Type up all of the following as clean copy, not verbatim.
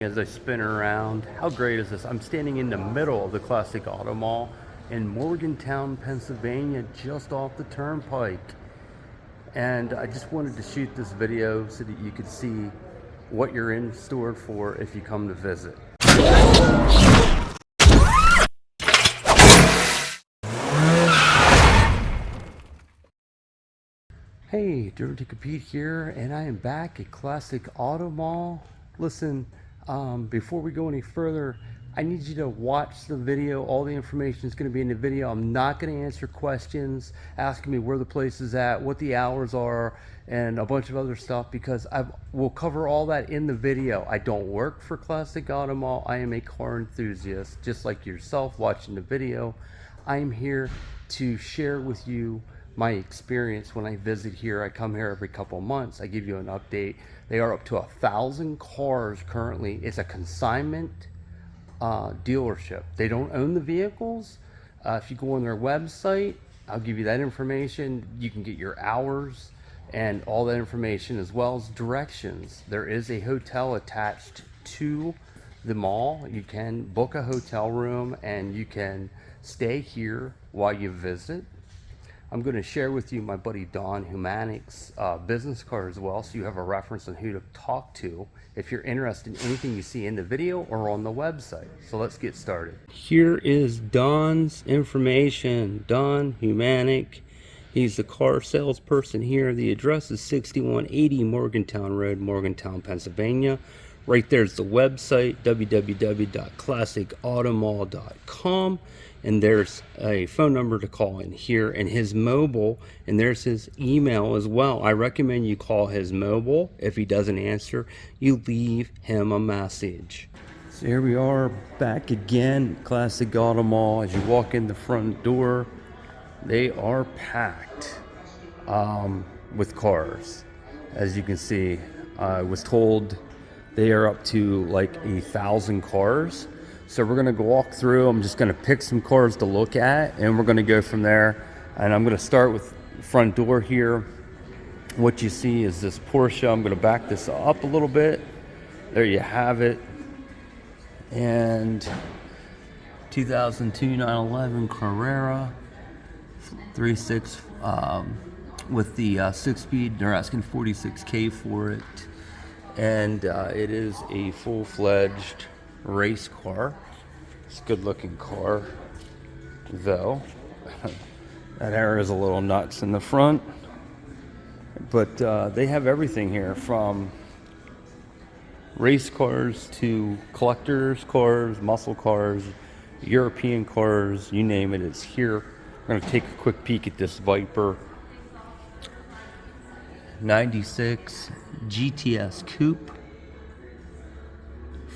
As I spin around, how great is this? I'm standing in the middle of the Classic Auto Mall in Morgantown, Pennsylvania, just off the turnpike. And I just wanted to shoot this video so that you could see what you're in store for if you come to visit. Hey, Dirty Compete here, and I am back at Classic Auto Mall. Listen, before we go any further, I need you to watch the video. All the information is going to be in the video. I'm not going to answer questions asking me where the place is at, what the hours are, and a bunch of other stuff because we'll cover all that in the video. I don't work for Classic Auto Mall. I am a car enthusiast, just like yourself watching the video. I am here to share with you my experience when I visit here. I come here every couple of months. I give you an update. They are up to 1,000 cars currently. It's a consignment dealership. They don't own the vehicles. If you go on their website, I'll give you that information. You can get your hours and all that information as well as directions. There is a hotel attached to the mall. You can book a hotel room and you can stay here while you visit. I'm going to share with you my buddy Don Humanic's business card as well, so you have a reference on who to talk to if you're interested in anything you see in the video or on the website. So let's get started. Here is Don's information. Don Humanic. He's the car salesperson here. The address is 6180 Morgantown Road, Morgantown, Pennsylvania. Right there's the website, www.classicautomall.com. And there's a phone number to call in here and his mobile, and there's his email as well. I recommend you call his mobile. If he doesn't answer, you leave him a message. So here we are back again, Classic Auto Mall. As you walk in the front door, they are packed with cars. As you can see, I was told they are up to like 1,000 cars. So we're gonna go walk through. I'm just gonna pick some cars to look at and we're gonna go from there. And I'm gonna start with the front door here. What you see is this Porsche. I'm gonna back this up a little bit. There you have it. And 2002 911 Carrera 3.6 with the 6-speed. They're asking $46K for it. And it is a full-fledged race car. It's a good looking car though. That hair is a little nuts in the front, but they have everything here from race cars to collectors cars, muscle cars, European cars, you name it, it's here. We're going to take a quick peek at this Viper 96 GTS Coupe.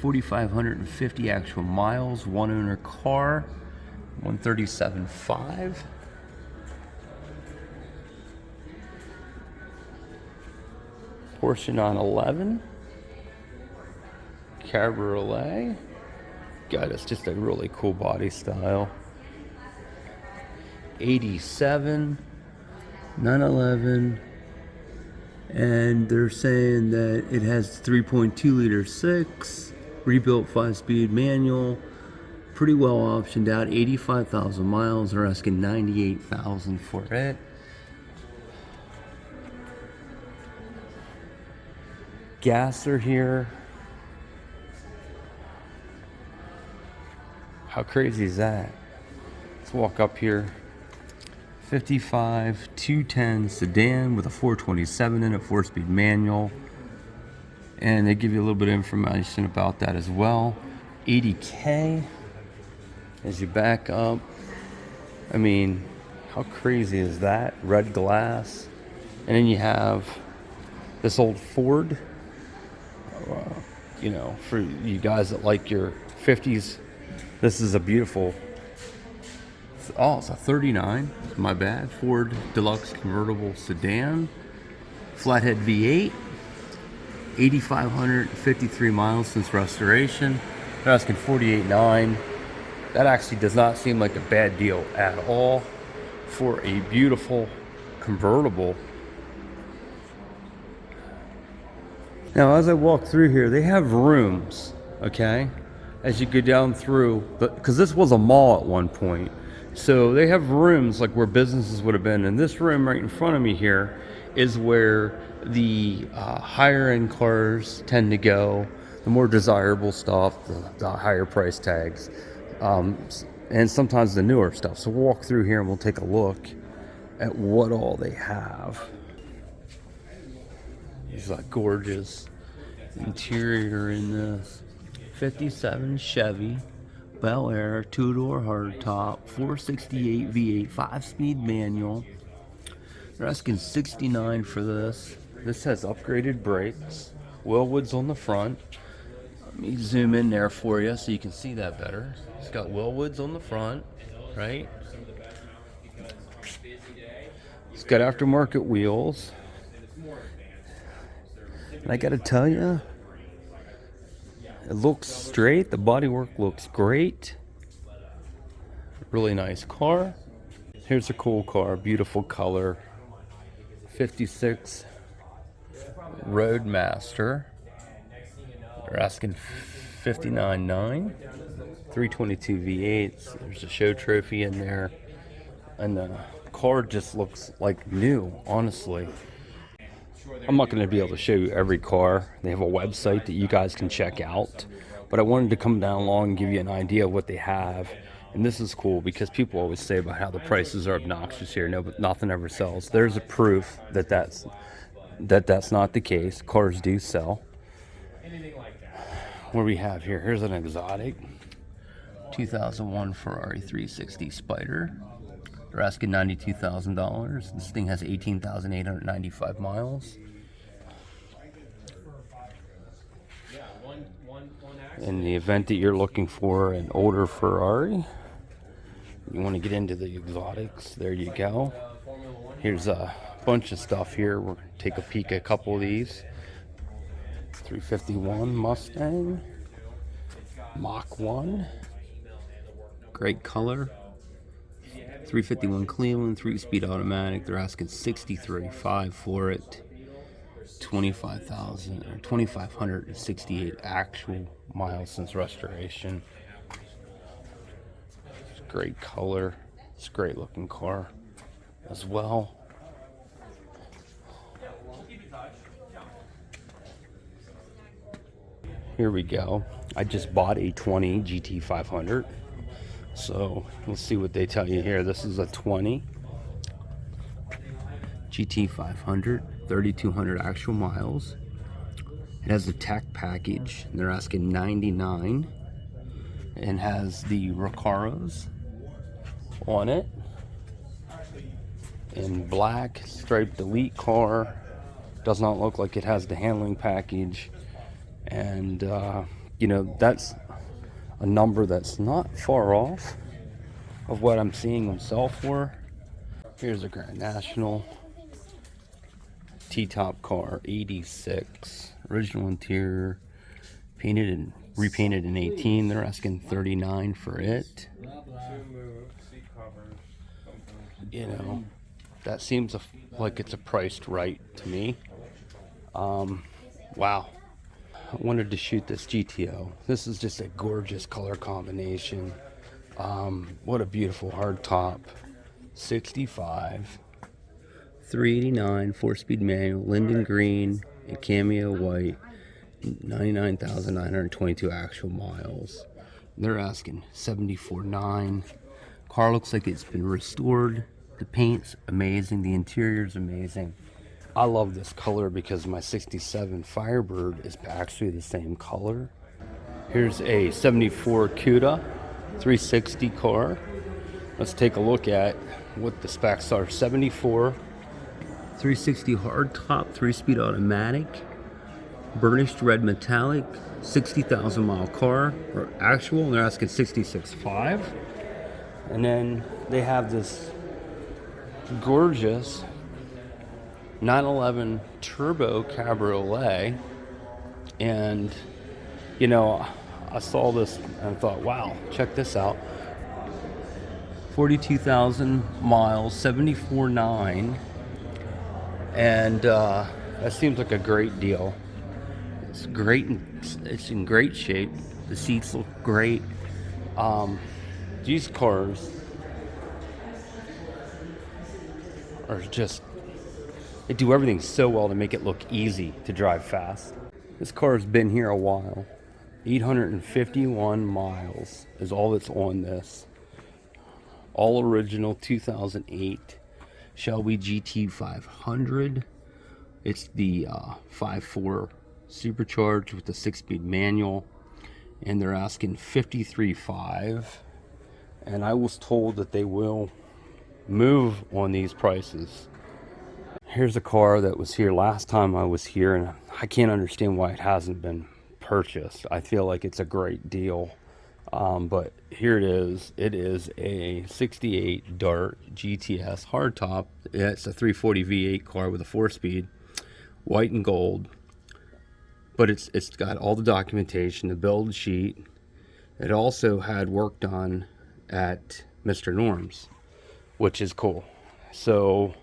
4,550 actual miles, one owner car, 137.5. Porsche 911 Cabriolet. God, it's just a really cool body style. 87 911, and they're saying that it has 3.2 liter 6. Rebuilt 5-speed manual, pretty well optioned out, 85,000 miles. They're asking $98,000 for it. Gasser here. How crazy is that? Let's walk up here. 55 210 sedan with a 427 in it, 4-speed manual. And they give you a little bit of information about that as well. 80K as you back up. I mean, how crazy is that? Red glass. And then you have this old Ford. You know, for you guys that like your 50s, this is a beautiful, oh, it's a 39, my bad. Ford Deluxe Convertible Sedan. Flathead V8. 8,553 miles since restoration. They're asking $48,900. That actually does not seem like a bad deal at all for a beautiful convertible. Now, as I walk through here, they have rooms. okay? As you go down through, because this was a mall at one point. So they have rooms like where businesses would have been. And this room right in front of me here is where the higher end cars tend to go, the more desirable stuff, the higher price tags, and sometimes the newer stuff. So we'll walk through here and we'll take a look at what all they have. These like gorgeous interior in this 57 Chevy Bel Air 2-door hardtop 468 V8 5-speed manual. They're asking $69 for this. This has upgraded brakes, Willwoods on the front. Let me zoom in there for you so you can see that better. It's got Willwoods on the front, right? It's got aftermarket wheels. And I gotta tell you, it looks straight. The bodywork looks great. Really nice car. Here's a cool car, beautiful color. 56 Roadmaster. They're asking $59.9. 322 V8s. There's a show trophy in there. And the car just looks like new, honestly. I'm not going to be able to show you every car. They have a website that you guys can check out. But I wanted to come down along and give you an idea of what they have. And this is cool because people always say about how the prices are obnoxious here. No, but nothing ever sells. There's a proof that that's not the case. Cars do sell. What do we have here? Here's an exotic 2001 Ferrari 360 Spider. They're asking $92,000. This thing has 18,895 miles. In the event that you're looking for an older Ferrari, you want to get into the exotics, there you go. Here's a bunch of stuff here. We're going to take a peek at a couple of these. 351 Mustang, Mach 1, great color. 351 Cleveland, 3-speed automatic. They're asking $63.5 for it. 2,568 actual miles since restoration. It's great color. It's a great looking car as well. Here we go. I just bought a 20 GT500. So let's see what they tell you here. This is a 20 GT500, 3,200 actual miles. It has the tech package, and they're asking $99, and has the Recaros on it in black, striped elite car. Does not look like it has the handling package, and you know, that's a number that's not far off of what I'm seeing them sell for. Here's a Grand National T-top car, 86, original interior, painted and repainted in 18. They're asking $39 for it. You know, that seems like it's priced right to me. Wow. I wanted to shoot this GTO. This is just a gorgeous color combination. What a beautiful hard top. 65, 389, 4-speed manual, linden green, and cameo white, 99,922 actual miles. They're asking $74.9. Car looks like it's been restored. The paint's amazing. The interior's amazing. I love this color because my 67 Firebird is actually the same color. Here's a 74 Cuda 360 car. Let's take a look at what the specs are. 74 360 hardtop, 3-speed automatic, burnished red metallic, 60,000 mile car, or actual, and they're asking $66.5. And then they have this gorgeous 911 Turbo Cabriolet, and you know, I saw this and thought, wow, check this out. 42,000 miles, $74.9, and that seems like a great deal. It's great. It's in great shape. The seats look great. Um, these cars are just, they do everything so well to make it look easy to drive fast. This car has been here a while. 851 miles is all that's on this. All original 2008 Shelby GT 500. It's the 5.4 supercharged with the 6-speed manual, and they're asking 53.5. And I was told that they will move on these prices. Here's a car that was here last time I was here, and I can't understand why it hasn't been purchased. I feel like it's a great deal. But here it is. It is a 68 Dart GTS hardtop. It's a 340 V8 car with a 4-speed, white and gold. But it's got all the documentation, the build sheet. It also had work done at Mr. Norm's, which is cool. So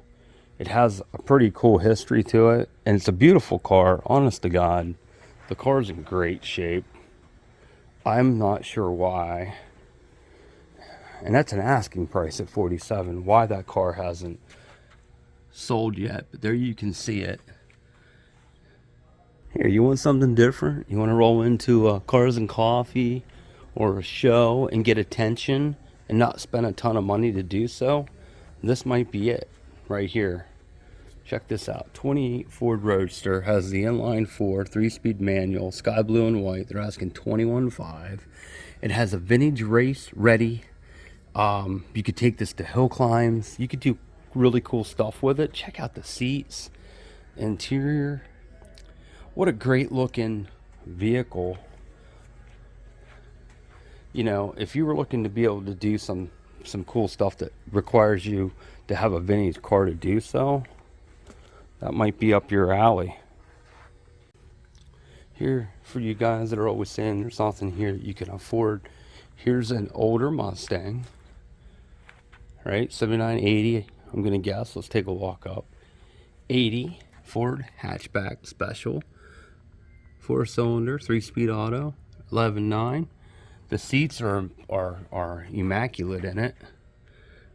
it has a pretty cool history to it, and it's a beautiful car. Honest to God, the car's in great shape. I'm not sure why, and that's an asking price at 47, why that car hasn't sold yet. But there you can see it. Here, you want something different? You want to roll into Cars and Coffee or a show and get attention and not spend a ton of money to do so? This might be it right here. Check this out. 28 Ford Roadster has the inline 4 3-speed manual, sky blue and white. They're asking 21.5. It has a vintage race ready. You could take this to hill climbs. You could do really cool stuff with it. Check out the seats, interior. What a great looking vehicle. You know, if you were looking to be able to do some cool stuff that requires you to have a vintage car to do so, that might be up your alley. Here, for you guys that are always saying there's nothing here that you can afford, here's an older Mustang, right? 7980, I'm gonna guess. Let's take a walk up. 80 Ford hatchback special, 4-cylinder, 3-speed auto, 11.9. The seats are immaculate in it.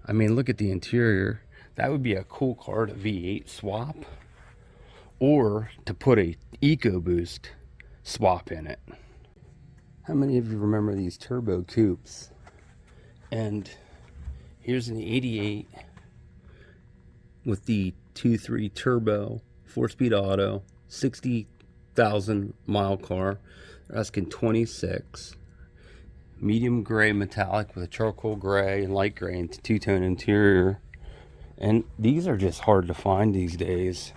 I mean, look at the interior. That would be a cool car to V8 swap, or to put a EcoBoost swap in it. How many of you remember these turbo coupes? And here's an 88 with the 2.3 turbo, 4-speed auto, 60,000 mile car. They're asking 26. Medium gray metallic with a charcoal gray and light gray and two-tone interior. And these are just hard to find these days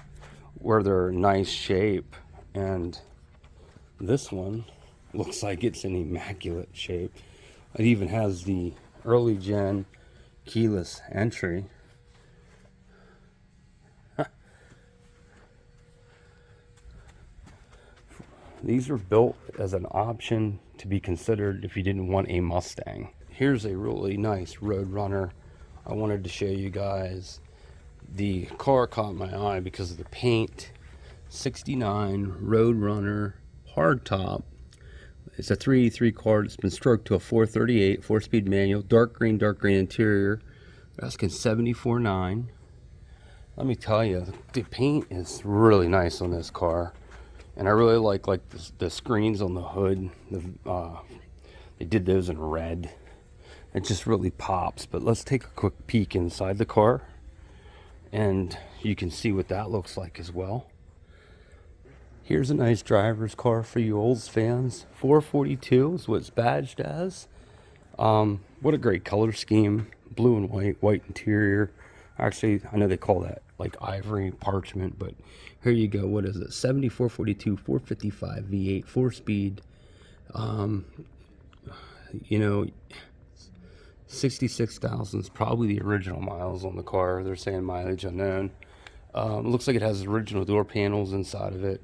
where they're in nice shape. And this one looks like it's in immaculate shape. It even has the early gen keyless entry. These are built as an option to be considered if you didn't want a Mustang. Here's a really nice Roadrunner. I wanted to show you guys. The car caught my eye because of the paint. 69 Roadrunner hardtop. It's a 383 car that's been stroked to a 438 4-speed manual, dark green interior. They're asking 74.9. Let me tell you, the paint is really nice on this car. And I really like the screens on the hood. They did those in red. It just really pops. But let's take a quick peek inside the car, and you can see what that looks like as well. Here's a nice driver's car for you Olds fans. 442 is what it's badged as. What a great color scheme. Blue and white interior. Actually, I know they call that like ivory parchment, but here you go. What is it? 7442, 455 V8, 4-speed. You know, 66,000 is probably the original miles on the car. They're saying mileage unknown. Looks like it has original door panels inside of it.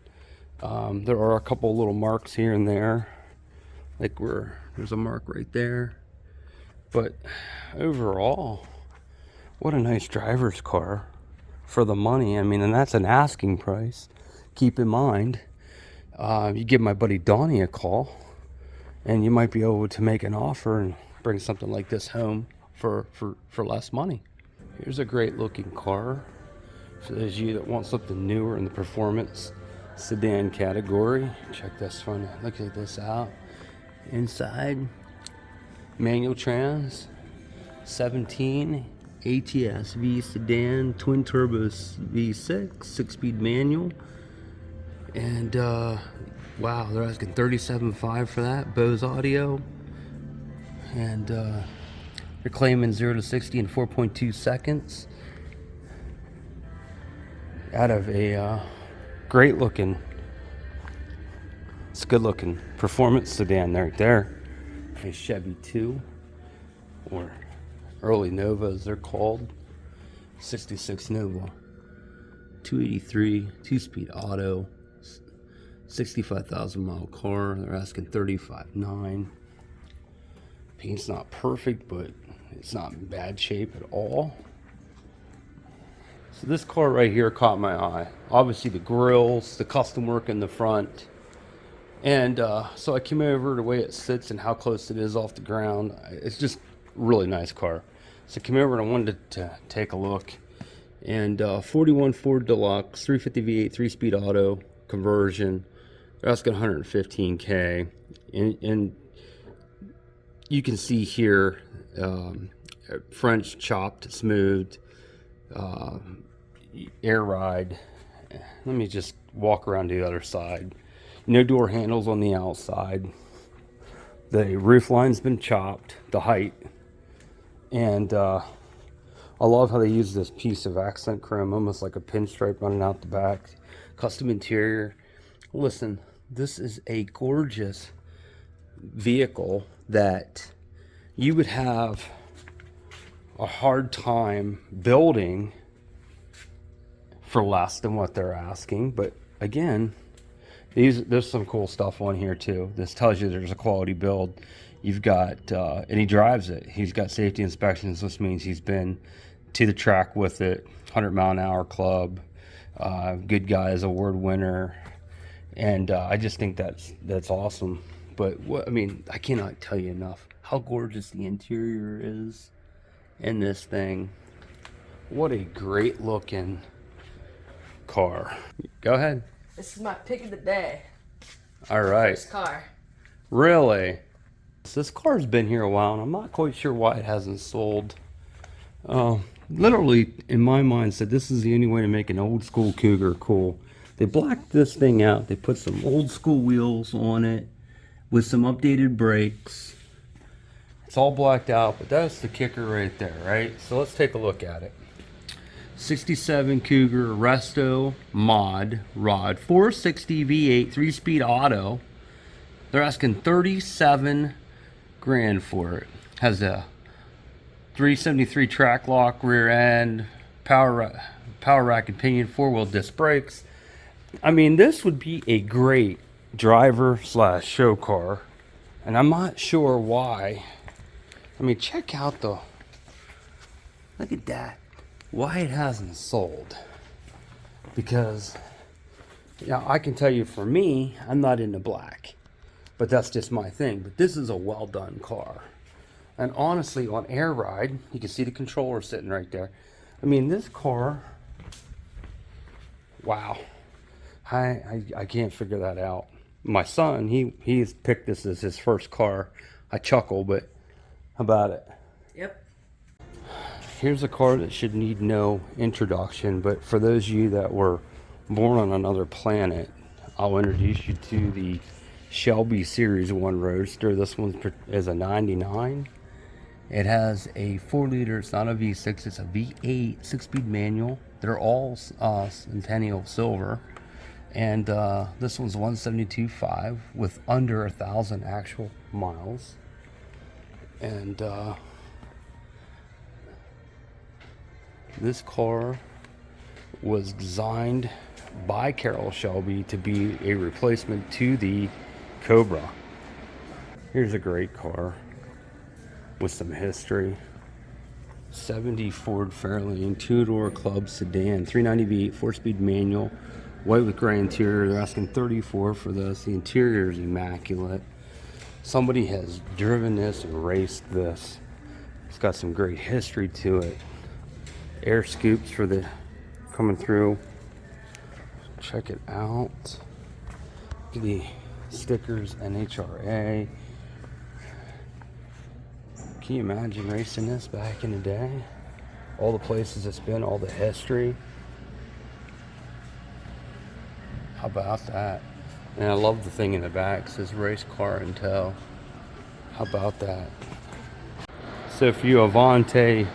There are a couple little marks here and there, like there's a mark right there. But overall, what a nice driver's car for the money. I mean, and that's an asking price. Keep in mind, you give my buddy Donnie a call, and you might be able to make an offer and bring something like this home for less money. Here's a great looking car for those of you that want something newer in the performance sedan category. Check this one. Look at this out. Inside, manual trans, 17 ATS V sedan, twin turbo V6, 6-speed manual, and wow, they're asking $37,500 for that. Bose audio, and they're claiming 0 to 60 in 4.2 seconds. Out of a great looking, it's good looking performance sedan right there. A Chevy 2, or early Nova as they're called. 66 Nova, 283, 2-speed auto, 65,000 mile car. They're asking $35,900. Paint's not perfect, but it's not in bad shape at all. So this car right here caught my eye. Obviously the grills, the custom work in the front. And so I came over the way it sits and how close it is off the ground. It's just a really nice car. So I came over and I wanted to take a look. And 41 Ford Deluxe, 350 V8, 3-speed auto conversion. They're asking $115K. And you can see here, French chopped, smoothed, air ride. Let me just walk around to the other side. No door handles on the outside. The roof line's been chopped, the height. And I love how they use this piece of accent chrome, almost like a pinstripe running out the back. Custom interior. Listen, this is a gorgeous vehicle that you would have a hard time building for less than what they're asking. But again, there's some cool stuff on here too. This tells you there's a quality build. You've got, and he drives it. He's got safety inspections, which means he's been to the track with it. 100-mile-an-hour club, Good Guys award winner, and I just think that's awesome. But what I mean, I cannot tell you enough how gorgeous the interior is in this thing. What a great looking car. Go ahead. This is my pick of the day. All right. First car. Really? So this car's been here a while, and I'm not quite sure why it hasn't sold. Literally, in my mind, said this is the only way to make an old school Cougar cool. They blacked this thing out. They put some old school wheels on it with some updated brakes. It's all blacked out, but that's the kicker right there, right? So let's take a look at it. 67 Cougar Resto Mod Rod, 460 V8, 3-speed auto. They're asking $37,000 for it. Has a 373 track lock rear end, power rack and pinion, 4-wheel disc brakes. I mean, this would be a great driver slash show car, and I'm not sure why. I mean, check out the, look at that. Why it hasn't sold. Because, you know, I can tell you for me, I'm not into black, but that's just my thing. But this is a well done car. And honestly, on air ride, you can see the controller sitting right there. I mean, this car, wow. I can't figure that out. My son, he's picked this as his first car. I chuckle, but how about it? Yep. Here's a car that should need no introduction, but for those of you that were born on another planet, I'll introduce you to the Shelby Series 1 Roadster. This one is a 99. It has a 4-liter, it's not a V6, it's a V8 6-speed manual. They're all Centennial Silver. And this one's 172.5 with under 1,000 actual miles. And this car was designed by Carroll Shelby to be a replacement to the Cobra. Here's a great car with some history. 70 Ford Fairlane 2-door club sedan, 390 V8, 4-speed manual, white with gray interior. They're asking $34,000 for this. The interior is immaculate. Somebody has driven this and raced this. It's got some great history to it. Air scoops for the coming through. Check it out. The stickers, NHRA. Can you imagine racing this back in the day? All the places it's been, all the history. How about that? And I love the thing in the back. It says race car in tow. How about that? So for you Avante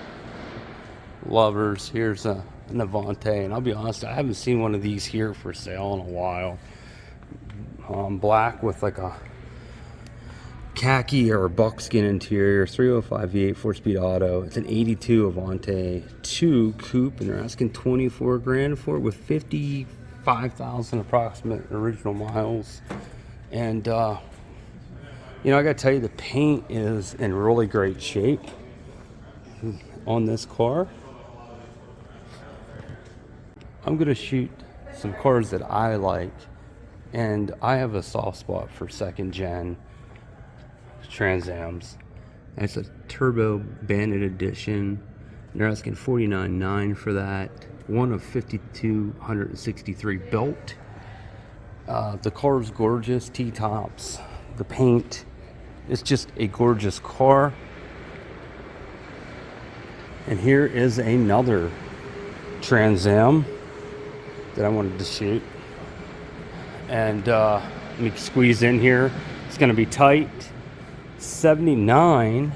lovers, here's an Avante. And I'll be honest, I haven't seen one of these here for sale in a while. Black with like a khaki or buckskin interior, 305 V8 4-speed auto. It's an 82 Avante 2 coupe, and they're asking 24 grand for it with 55,000 approximate original miles. And you know, I gotta tell you, the paint is in really great shape on this car. I'm gonna shoot some cars that I like, and I have a soft spot for second gen Trans Ams. And it's a turbo bandit edition. They're asking $49,900 for that. One of 5,263 built. The car is gorgeous. T-tops. The paint. It's just a gorgeous car. And here is another Trans Am that I wanted to shoot. And let me squeeze in here. It's going to be tight. 79.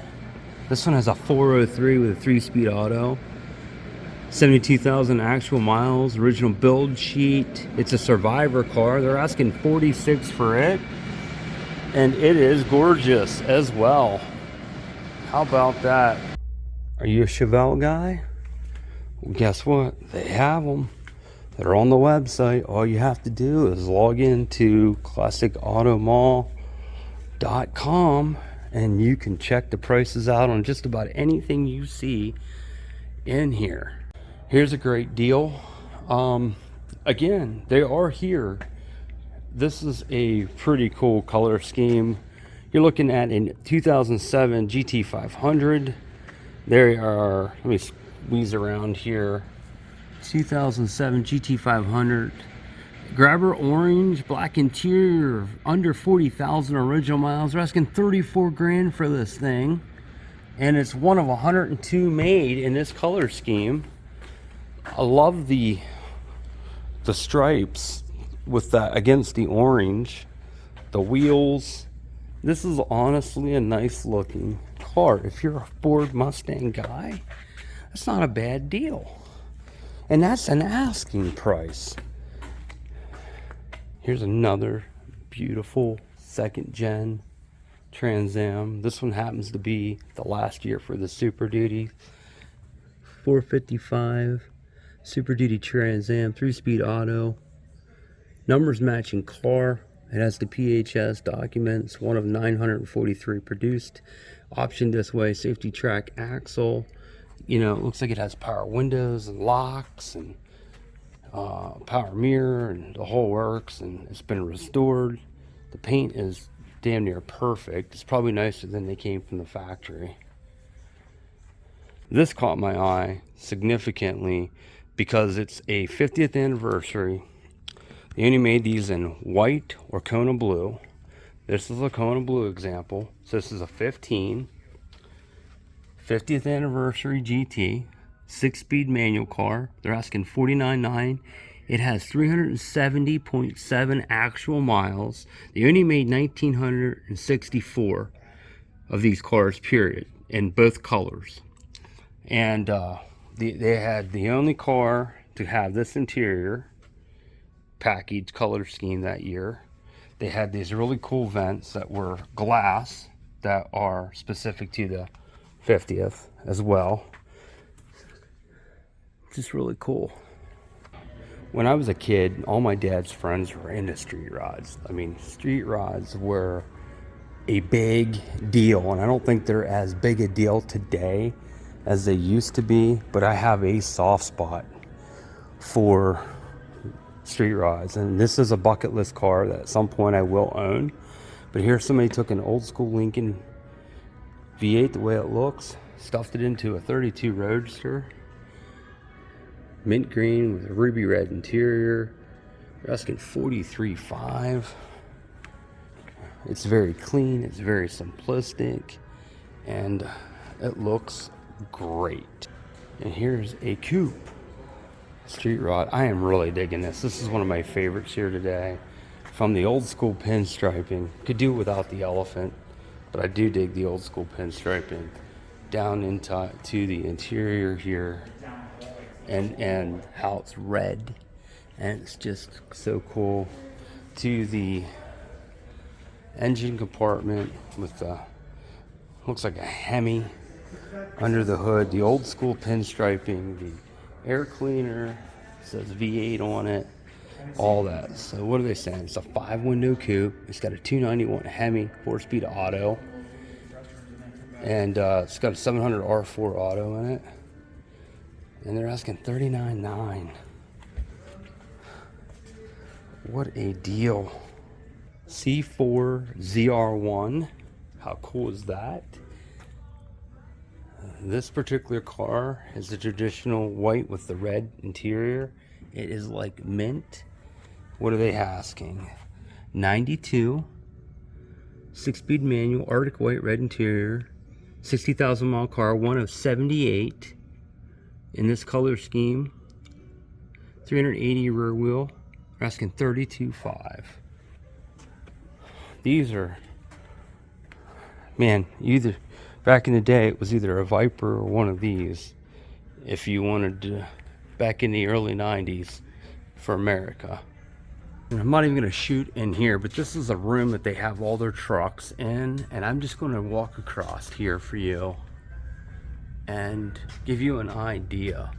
This one has a 403 with a 3-speed auto. 72,000 actual miles. Original build sheet. It's a survivor car. They're asking 46 for it. And it is gorgeous as well. How about that? Are you a Chevelle guy? Well, guess what? They have them. They're on the website. All you have to do is log into classicautomall.com and you can check the prices out on just about anything you see in here. Here's a great deal. Again, they are here. This is a pretty cool color scheme. You're looking at a 2007 GT500. There are, let me squeeze around here. 2007 GT500. Grabber orange, black interior, under 40,000 original miles. They're asking 34 grand for this thing. And it's one of 102 made in this color scheme. I love the stripes with that against the orange. The wheels. This is honestly a nice looking car. If you're a Ford Mustang guy, that's not a bad deal. And that's an asking price. Here's another beautiful second gen Trans Am. This one happens to be the last year for the Super Duty. 455 Super Duty Trans Am, 3-speed auto. Numbers matching car. It has the PHS documents, one of 943 produced. Optioned this way, safety track axle. You know, it looks like it has power windows and locks and power mirror and the whole works, and it's been restored. The paint is damn near perfect. It's probably nicer than they came from the factory. This caught my eye significantly because it's a 50th anniversary. They only made these in white or Kona blue. This is a Kona blue example. So this is a 50th anniversary GT, 6-speed manual car. They're asking $49,900. It has 370.7 actual miles. They only made 1,964 of these cars, period, in both colors. And they had the only car to have this interior package color scheme that year. They had these really cool vents that were glass that are specific to the 50th as well. Just really cool. When I was a kid, all my dad's friends were into street rods. I mean, street rods were a big deal, and I don't think they're as big a deal today as they used to be, but I have a soft spot for street rods, and this is a bucket list car that at some point I will own, But here somebody took an old school Lincoln V8 the way it looks, stuffed it into a 32 Roadster, mint green with a ruby red interior. They're asking $43,500. It's very clean, it's very simplistic, and it looks great. And here's a coupe street rod. I am really digging this. This is one of my favorites here today. From the old school pinstriping, could do without the elephant, but I do dig the old school pinstriping down into the interior here, and how it's red, and it's just so cool, to the engine compartment with the, looks like a Hemi under the hood, the old school pinstriping, the air cleaner, says V8 on it, all that. So what are they saying? It's a 5-window coupe. It's got a 291 Hemi 4-speed auto, and it's got a 700 R4 auto in it, and they're asking $39,900. What a deal. C4 ZR1, how cool is that? This particular car is the traditional white with the red interior. It is like mint. What are they asking? 92, 6-speed manual, Arctic white, red interior, 60,000 mile car, one of 78 in this color scheme, 380 rear wheel. They're asking $32,500. These are, man, either back in the day it was either a Viper or one of these if you wanted to, back in the early 90s for America. And I'm not even going to shoot in here, but this is a room that they have all their trucks in, and I'm just going to walk across here for you and give you an idea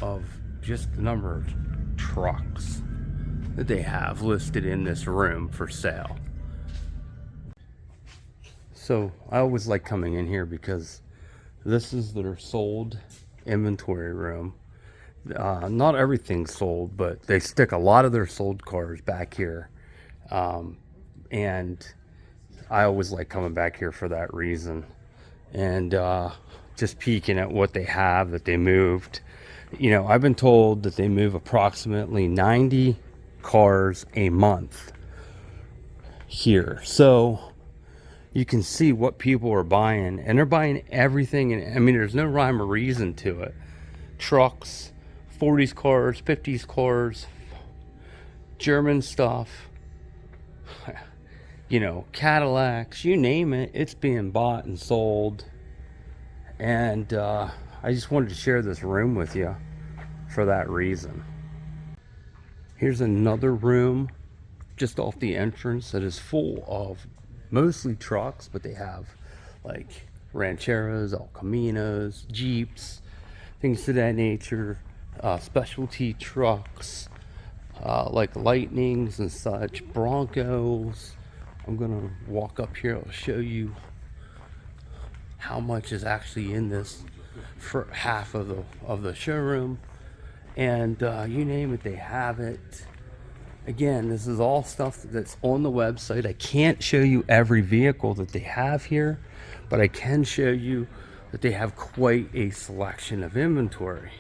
of just the number of trucks that they have listed in this room for sale. So I always like coming in here because this is their sold inventory room. Not everything's sold, but they stick a lot of their sold cars back here, and I always like coming back here for that reason, and just peeking at what they have that they moved. You know, I've been told that they move approximately 90 cars a month here, so you can see what people are buying, and they're buying everything. And I mean, there's no rhyme or reason to it. Trucks, 40s cars, 50s cars, German stuff, you know, Cadillacs, you name it, it's being bought and sold. And I just wanted to share this room with you for that reason. Here's another room just off the entrance that is full of mostly trucks, but they have like Rancheros, El Caminos, Jeeps, things of that nature, specialty trucks, like Lightnings and such, Broncos. I'm gonna walk up here, I'll show you how much is actually in this for half of the showroom, and you name it, they have it. Again, this is all stuff that's on the website. I can't show you every vehicle that they have here, but I can show you that they have quite a selection of inventory.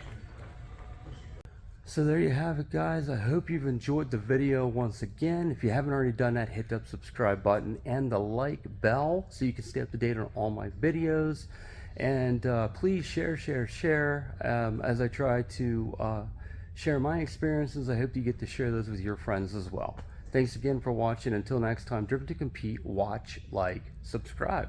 So there you have it, guys. I hope you've enjoyed the video once again. If you haven't already done that, hit that subscribe button and the like bell so you can stay up to date on all my videos. And please share as I try to share my experiences. I hope you get to share those with your friends as well. Thanks again for watching. Until next time, driven to compete, watch, like, subscribe.